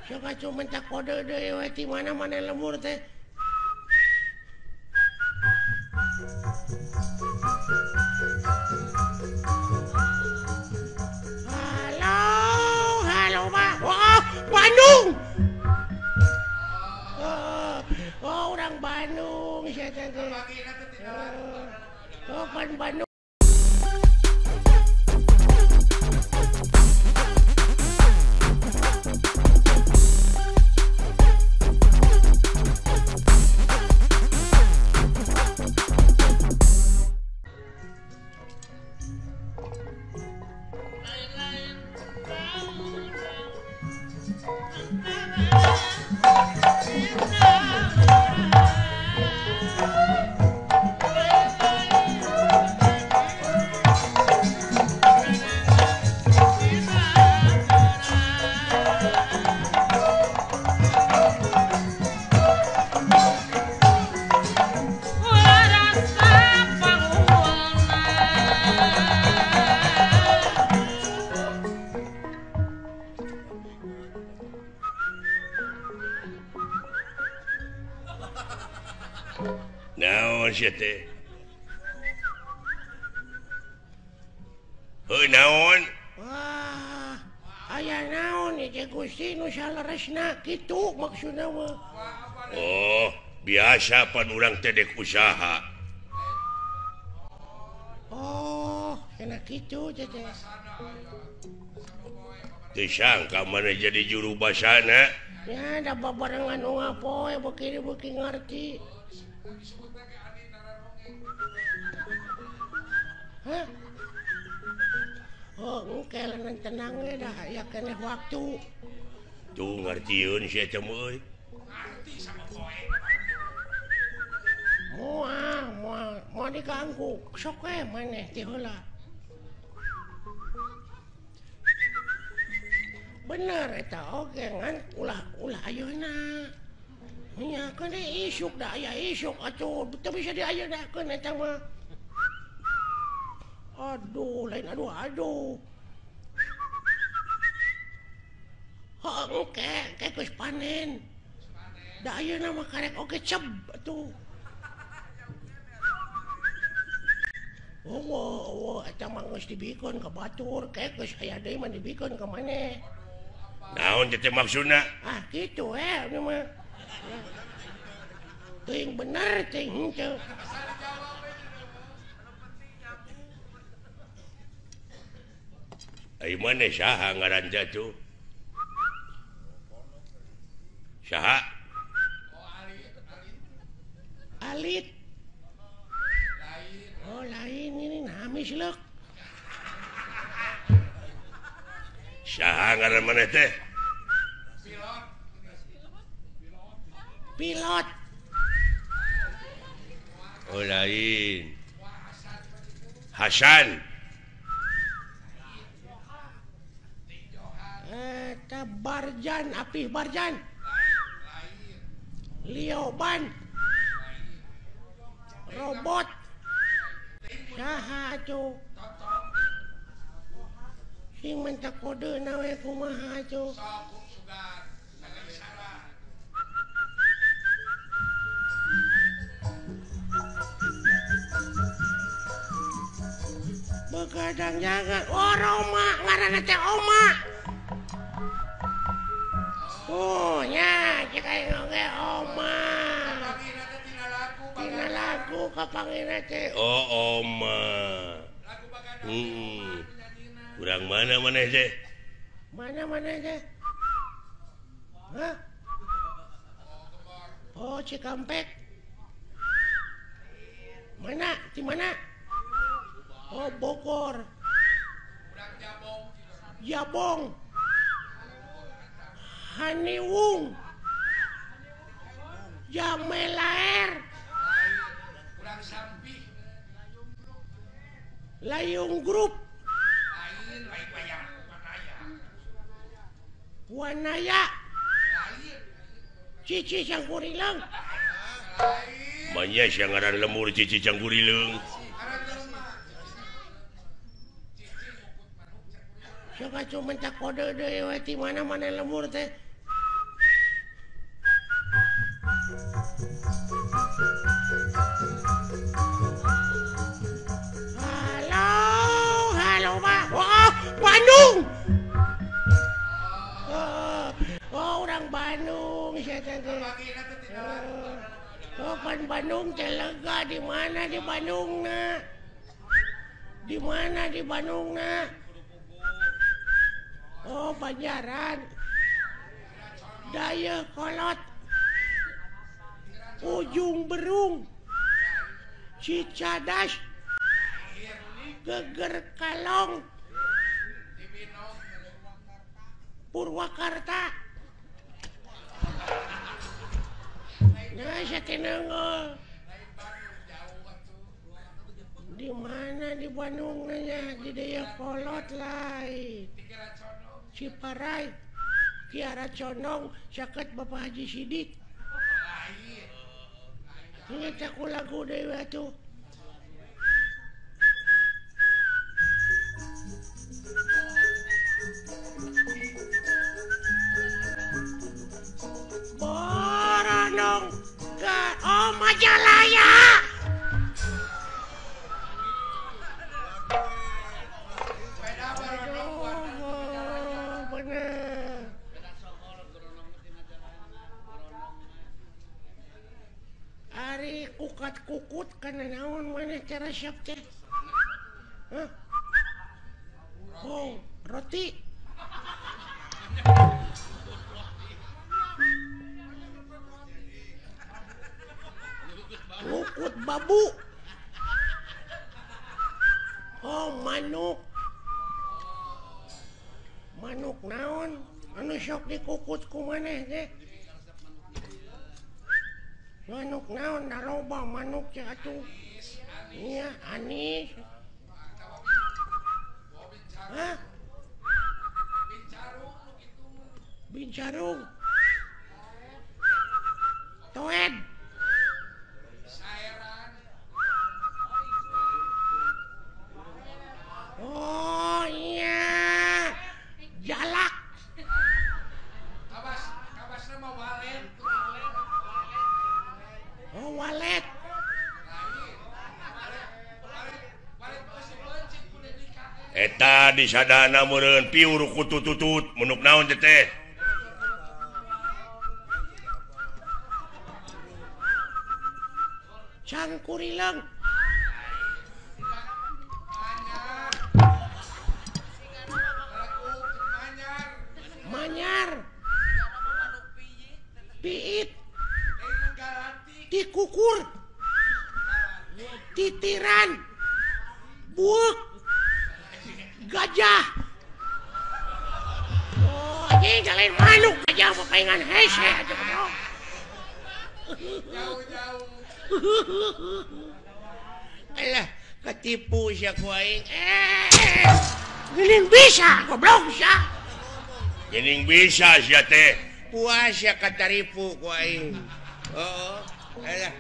Sok cuma tak kode deui we ti mana-mana lemur teh. Halo, halo Pak. Oh, Bandung. Oh, orang Bandung saya teh. Oh, Bandung. Naon sia teh? Heuh naon? Wah, aya naon ieu teh Gusti nu saleresna kitu maksudna mah. Oh, biasa pan urang teh dek usaha. Oh, cenah kitu teh. Teu sangka mana jadi juru basana. Ya, da babarengan nu ngapoe beuki ngarti. Hah? Oh, engke lanan tenang we dah aya keneh waktu. Tuh ngartieun sia teh euy. Moal diganggu. Sok we maneh ti heula. Bener eta oge ngan ulah ayeuna. Nya kan isuk da aya isuk atuh teu bisa diayeuna eta mah. Aduh, lain aduh. Engke geus panen. Da ayeuna mah karek oge ceb atuh. Oh, eta mah geus dibikeun ka batur, geus aya deui mah dibikeun ka maneh. Naon teh maksudna? Ah, kitu anu mah. Teuing bener teuing henteu. Ai maneh saha ngaran jatuh? Saha? Alit. Oh, lain ini namis leuk. Saha ngaran maneh teh? Pilot. Oh lain. Hasan. Eta Barjan, Apih Barjan. Lioban. Robot. Saha atuh? Sing minta kodena we kumaha atuh? Begadang jangan. Oh, Roma, ngaranna teh Oma. Oh, nya cek aya oge Oma. Tina lagu kapanggina teh. Oh, Oma. Urang mana maneh teh? Mana teh? Hah? Oh, Cikampek. Mana? Di mana? Oh, Bogor. Jabong. Haniwung. Jamelaer. Layung Grup. Wanaya. Cici Cangkurileung. Manya sia ngaran lemur Cici Cangkurileung. Sok cuma tak kode deui we ti mana-mana lemur teh. Halo Pak. Oh, Bandung. Orang Bandung saya tadi. Pan Bandung telega di mana di Bandung na? Di mana di Bandung na? Oh, Banjaran. Daya Kolot. Ujung Berung. Cicadas. Geger Kalong. Purwakarta. Nah, saya kenal. Di mana di Bandung nanya? Di Daya Kolot lah. Ciparai. Kiara Condong. Saket Bapak Haji Sidik. Ingat aku lagu dewa tuh. Boronong ke Majalaya. Bener. Ari kukat kukut kana naon mana cara siap teh? Hah? Oh, roti. Kukut babu. Oh, manuk. Manuk naon? Anu sok dikukut ku maneh teh? Manuk naon naroba manuk cek atuh. Iya, anis. Hah? Bincarung. Toed. Oh iya. Jalak. Kabas nama walet. Oh walet. Eta di sadana meureun piur kutututut munuk naon teh? Cangkurileng. Manyar. Piit. Tikukur. Titiran. Buuk. Gajah. Oh, ini kalian manuk gajah papaingan hese aja bro. Alah, ketipu siya ku aing. Geuning bisa goblok sia. Geuning bisa sia teh. Puas ya kataripu ku aing. Oh, alah.